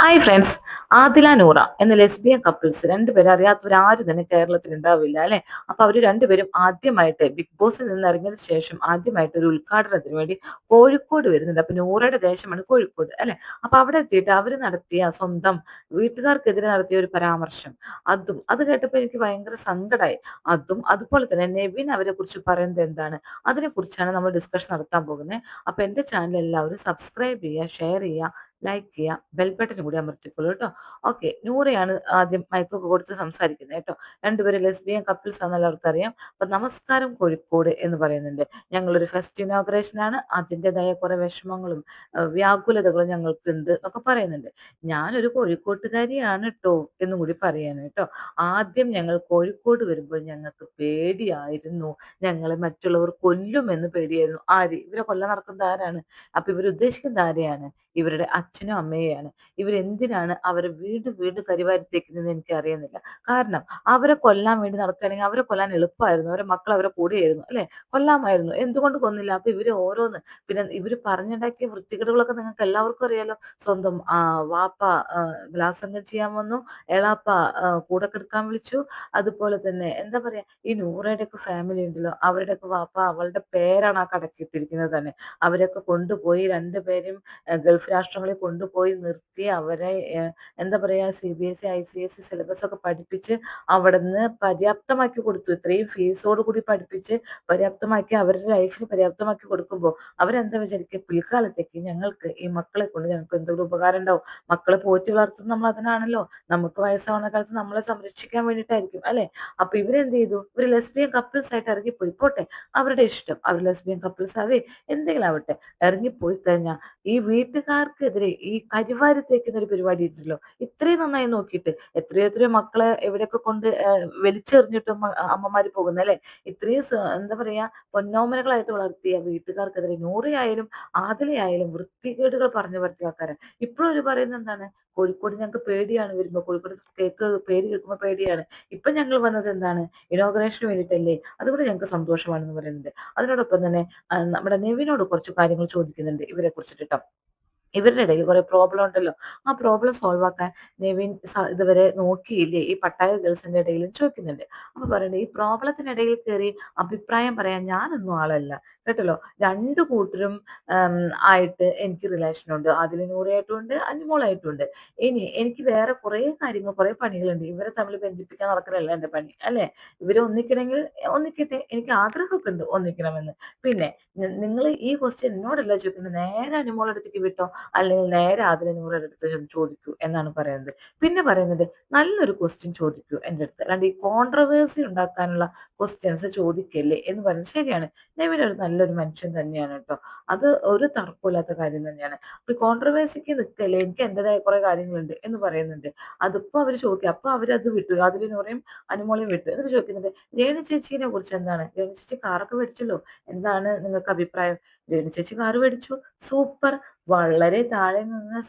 Hi friends. Adila Noora എന്ന lesbian couples രണ്ടുപേരും അറിയാത്തവരാരും തന്നെ കേരളത്തിൽ ഉണ്ടാവില്ല അല്ലെ. അപ്പൊ അവര് രണ്ടുപേരും ആദ്യമായിട്ട് ബിഗ് ബോസിൽ നിന്ന് ഇറങ്ങിയതിനു ശേഷം ആദ്യമായിട്ട് ഒരു ഉദ്ഘാടനത്തിന് വേണ്ടി കോഴിക്കോട് വരുന്നുണ്ട്. അപ്പൊ നൂറയുടെ ദേശമാണ് കോഴിക്കോട് അല്ലെ. അപ്പൊ അവിടെ എത്തിയിട്ട് അവര് നടത്തിയ സ്വന്തം വീട്ടുകാർക്കെതിരെ നടത്തിയ ഒരു പരാമർശം, അത് കേട്ടപ്പോൾ എനിക്ക് ഭയങ്കര സങ്കടമായി. അതുപോലെ തന്നെ നെവിൻ അവരെ കുറിച്ച് പറയുന്നത് എന്താണ്, അതിനെ കുറിച്ചാണ് നമ്മൾ ഡിസ്കഷൻ നടത്താൻ പോകുന്നത്. അപ്പൊ എന്റെ ചാനൽ എല്ലാവരും സബ്സ്ക്രൈബ് ചെയ്യുക, ഷെയർ ചെയ്യുക, ലൈക്ക് ചെയ്യുക, ബെൽ ബട്ടൺ കൂടി അമർത്തിക്കോളൂ കേട്ടോ. ഓക്കെ, നൂറയാണ് ആദ്യം മൈക്കൊക്കെ കൊടുത്ത് സംസാരിക്കുന്നത് കേട്ടോ. രണ്ടുപേരും ലെസ്ബിയൻ കപ്പിൾസ് ആണെന്ന് എല്ലാവർക്കും അറിയാം. അപ്പൊ നമസ്കാരം കോഴിക്കോട് എന്ന് പറയുന്നുണ്ട്. ഞങ്ങളൊരു ഫസ്റ്റ് ഇനോഗ്രേഷൻ ആണ്, അതിൻ്റെതായ കുറെ വിഷമങ്ങളും വ്യാകുലതകളും ഞങ്ങൾക്കുണ്ട് എന്നൊക്കെ പറയുന്നുണ്ട്. ഞാനൊരു കോഴിക്കോട്ടുകാരിയാണ് കേട്ടോ എന്നും കൂടി പറയാണ് കേട്ടോ. ആദ്യം ഞങ്ങൾ കോഴിക്കോട് വരുമ്പോൾ ഞങ്ങൾക്ക് പേടിയായിരുന്നു. ഞങ്ങളെ മറ്റുള്ളവർ കൊല്ലുമെന്ന് പേടിയായിരുന്നു. ആര് ഇവരെ കൊല്ലാൻ നടക്കുന്നത് ആരാണ്? അപ്പൊ ഇവർ ഉദ്ദേശിക്കുന്നത് ആരെയാണ്? ഇവരുടെ അച്ഛനും അമ്മയെയാണ്. ഇവരെന്തിനാണ് അവരെ വീണ്ടും വീണ്ടും കരിവാരിത്തേക്കുന്നതെന്ന് എനിക്ക് അറിയുന്നില്ല. കാരണം അവരെ കൊല്ലാൻ വേണ്ടി നടക്കുകയാണെങ്കിൽ അവരെ കൊല്ലാൻ എളുപ്പമായിരുന്നു. അവരെ മക്കൾ അവരെ കൂടെയായിരുന്നു അല്ലെ, കൊല്ലാമായിരുന്നു. എന്തുകൊണ്ട് കൊന്നില്ല? അപ്പൊ ഇവര് ഓരോന്ന്, പിന്നെ ഇവര് പറഞ്ഞുണ്ടാക്കിയ വൃത്തികേടുകളൊക്കെ നിങ്ങൾക്ക് എല്ലാവർക്കും അറിയാലോ. സ്വന്തം വാപ്പ ബലാത്സംഗം ചെയ്യാൻ വന്നു, എളാപ്പ കൂടെ കിടക്കാൻ വിളിച്ചു. അതുപോലെ തന്നെ എന്താ പറയാ, ഈ നൂറയുടെ ഒക്കെ ഫാമിലി ഉണ്ടല്ലോ, അവരുടെയൊക്കെ വാപ്പ അവളുടെ പേരാണ് ആ കടക്കിയിട്ടിരിക്കുന്നത് തന്നെ. അവരൊക്കെ കൊണ്ടുപോയി രണ്ടുപേരും ഗൾഫ് രാഷ്ട്രങ്ങളിൽ കൊണ്ടുപോയി നിർത്തി അവരെ എന്താ പറയാ, CBSE ICSE സിലബസ് ഒക്കെ പഠിപ്പിച്ച് അവിടുന്ന് പര്യാപ്തമാക്കി കൊടുത്തു. ഇത്രയും ഫീസോട് കൂടി പഠിപ്പിച്ച് പര്യാപ്തമാക്കി അവരുടെ ലൈഫിന് പര്യാപ്തമാക്കി കൊടുക്കുമ്പോൾ അവരെന്താ വിചാരിക്കുക, പിൽക്കാലത്തേക്ക് ഞങ്ങൾക്ക് ഈ മക്കളെ കൊണ്ട് ഞങ്ങൾക്ക് എന്തെങ്കിലും ഉപകാരം ഉണ്ടാവും. മക്കളെ പോറ്റി വളർത്തുന്നത് നമ്മൾ അതിനാണല്ലോ. നമുക്ക് വയസ്സാവുന്ന കാലത്ത് നമ്മളെ സംരക്ഷിക്കാൻ വേണ്ടിയിട്ടായിരിക്കും അല്ലെ. അപ്പൊ ഇവരെന്ത് ചെയ്തു, ഇവര് ലെസ്ബിയൻ കപ്പിൾസ് ആയിട്ട് ഇറങ്ങിപ്പോയി. പോട്ടെ, അവരുടെ ഇഷ്ടം, അവർ ലെസ്ബിയൻ കപ്പിൾസ് ആവേ എന്തെങ്കിലും ആവട്ടെ. ഇറങ്ങിപ്പോയി കഴിഞ്ഞാൽ ഈ വീട്ടുകാർക്കെതിരെ ഈ കരിവാരി തേക്കുന്ന ഒരു പരിപാടി ഉണ്ടല്ലോ, ഇത്രയും നന്നായി നോക്കിയിട്ട് എത്രയോ എത്രയോ മക്കളെ എവിടെയൊക്കെ കൊണ്ട് വലിച്ചെറിഞ്ഞിട്ടും അമ്മമാര് പോകുന്നത് അല്ലെ. ഇത്രയും എന്താ പറയാ, പൊന്നോമനകളായിട്ട് വളർത്തിയ വീട്ടുകാർക്കെതിരെ നൂറിയായാലും ആദിലയായാലും വൃത്തികേടുകൾ പറഞ്ഞു പറ്റിയ ആൾക്കാരാണ്. ഇപ്പോഴും ഒരു പറയുന്നത് എന്താണ്, കോഴിക്കോട് ഞങ്ങൾക്ക് പേടിയാണ് വരുമ്പോ, കോഴിക്കോട് പേര് കേൾക്കുമ്പോൾ പേടിയാണ്. ഇപ്പൊ ഞങ്ങൾ വന്നത് എന്താണ്, ഇനോഗ്രേഷന് വേണ്ടിയിട്ടല്ലേ, അതുകൊണ്ട് ഞങ്ങൾക്ക് സന്തോഷമാണെന്ന് പറയുന്നുണ്ട്. അതിനോടൊപ്പം തന്നെ നമ്മുടെ നെവിനോട് കുറച്ച് കാര്യങ്ങൾ ചോദിക്കുന്നുണ്ട് ഇവരെ കുറിച്ചിട്ട് ട്ടോ. ഇവരുടെ ഇടയിൽ കുറെ പ്രോബ്ലം ഉണ്ടല്ലോ, ആ പ്രോബ്ലം സോൾവ് ആക്കാൻ നെവിൻ ഇതുവരെ നോക്കിയില്ലേ ഈ പട്ടായ ഗേൾസിന്റെ ഇടയിൽ ചോദിക്കുന്നുണ്ട്. അപ്പൊ പറയണ്ടേ, ഈ പ്രോബ്ലത്തിനിടയിൽ കയറി അഭിപ്രായം പറയാൻ ഞാനൊന്നും ആളല്ല കേട്ടല്ലോ. രണ്ടു കൂട്ടരും ഉം, ആയിട്ട് എനിക്ക് റിലേഷൻ ഉണ്ട്. അതിൽ നൂറായിട്ടും ഉണ്ട്, അനുമോളായിട്ടും ഉണ്ട്. ഇനി എനിക്ക് വേറെ കുറെ കാര്യങ്ങൾ, കുറെ പണികളുണ്ട്. ഇവരെ തമ്മിൽ ബന്ധിപ്പിക്കാൻ നടക്കലല്ല എന്റെ പണി അല്ലെ. ഇവരെ ഒന്നിക്കണമെങ്കിൽ ഒന്നിക്കട്ടെ, എനിക്ക് ആഗ്രഹമൊക്കെ ഉണ്ട് ഒന്നിക്കണമെന്ന്. പിന്നെ നിങ്ങൾ ഈ ക്വസ്റ്റ്യൻ എന്നോടല്ല ചോദിക്കുന്നത്, നേരെ അനുമോളുടെ അടുത്തേക്ക് വിട്ടോ, അല്ലെങ്കിൽ നേരെ ആദിലനൂറുടെ അടുത്ത് ചെന്ന് ചോദിക്കൂ എന്നാണ് പറയുന്നത്. പിന്നെ പറയുന്നത്, നല്ലൊരു ക്വസ്റ്റ്യൻ ചോദിക്കൂ എൻ്റെ അടുത്ത്, അല്ലാണ്ട് ഈ കോൺട്രവേഴ്സി ഉണ്ടാക്കാനുള്ള ക്വസ്റ്റ്യൻസ് ചോദിക്കല്ലേ എന്ന് പറയുന്നത് ശരിയാണ്. നെവിൻ ഒരു നല്ലൊരു മനുഷ്യൻ തന്നെയാണ് കേട്ടോ. അത് ഒരു തർക്കമില്ലാത്ത കാര്യം തന്നെയാണ്. അപ്പൊ ഈ കോൺട്രവേഴ്സിക്ക് നിൽക്കല്ലേ, എനിക്ക് എൻ്റെതായ കുറെ കാര്യങ്ങളുണ്ട് എന്ന് പറയുന്നുണ്ട്. അതിപ്പോ അവർ ചോദിക്കും, അപ്പൊ അവരത് വിട്ടു, ആദിലനൂറയും അനുമോളയും വിട്ടു. എന്നിട്ട് ചോദിക്കുന്നുണ്ട്, രേണു ചേച്ചീനെ കുറിച്ച് എന്താണ്, രേണു ചേച്ചി കാറൊക്കെ മേടിച്ചല്ലോ, എന്താണ് നിങ്ങൾക്ക് അഭിപ്രായം? രേണു ചേച്ചി കാറ് മേടിച്ചു, സൂപ്പർ. വളരെ താഴെ നിന്ന്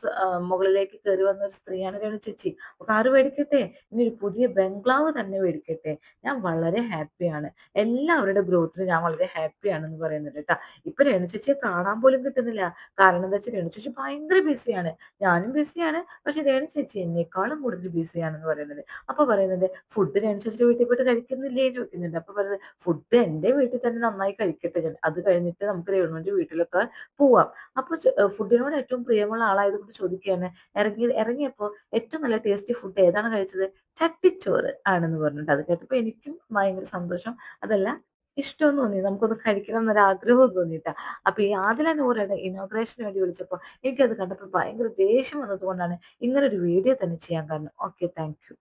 മുകളിലേക്ക് കയറി വന്ന ഒരു സ്ത്രീയാണ് രേണു ചേച്ചി. കാറ് മേടിക്കട്ടെ, ഇനി ഒരു പുതിയ ബംഗ്ലാവ് തന്നെ മേടിക്കട്ടെ, ഞാൻ വളരെ ഹാപ്പിയാണ്. എല്ലാവരുടെ ഗ്രോത്തിന് ഞാൻ വളരെ ഹാപ്പിയാണെന്ന് പറയുന്നുണ്ട് കേട്ടാ. ഇപ്പൊ രേണു ചേച്ചിയെ കാണാൻ പോലും കിട്ടുന്നില്ല. കാരണം എന്താ വെച്ചാൽ രേണു ചേച്ചി ഭയങ്കര ബിസിയാണ്. ഞാനും ബിസിയാണ്, പക്ഷെ രേണു ചേച്ചി എന്നെക്കാളും കൂടുതൽ ബിസിയാണെന്ന് പറയുന്നുണ്ട്. അപ്പൊ പറയുന്നുണ്ട്, ഫുഡ് രേണു ചേച്ചിയുടെ വീട്ടിൽ പോയിട്ട് കഴിക്കുന്നില്ലേ എന്ന് ചോദിക്കുന്നുണ്ട്. അപ്പൊ പറയുന്നത്, ഫുഡ് എന്റെ വീട്ടിൽ തന്നെ നന്നായി കഴിക്കട്ടെ ഞാൻ, അത് കഴിഞ്ഞിട്ട് നമുക്ക് രേണുവിന്റെ വീട്ടിലൊക്കെ പോവാം. അപ്പൊ ഫുഡിനോട് ഏറ്റവും പ്രിയമുള്ള ആളായതുകൊണ്ട് ചോദിക്കുകയാണ്, ഇറങ്ങിയപ്പോ ഏറ്റവും നല്ല ടേസ്റ്റി ഫുഡ് ഏതാണ് കഴിച്ചത്? ചട്ടിച്ചോറ് ആണെന്ന് പറഞ്ഞിട്ട്. അത് കേട്ടപ്പോ എനിക്കും ഭയങ്കര സന്തോഷം. അതല്ല, ഇഷ്ടവും തോന്നി, നമുക്കൊന്ന് കഴിക്കണം എന്നൊരു ആഗ്രഹവും തോന്നിയിട്ടാ. അപ്പൊ ഈ ആദില നൂറയുടെ ഇനോഗ്രേഷന് വേണ്ടി വിളിച്ചപ്പോ എനിക്കത് കണ്ടപ്പോൾ ഭയങ്കര ദേഷ്യം വന്നത് കൊണ്ടാണ് ഇങ്ങനെ ഒരു വീഡിയോ തന്നെ ചെയ്യാൻ കാരണം. Okay, thank you.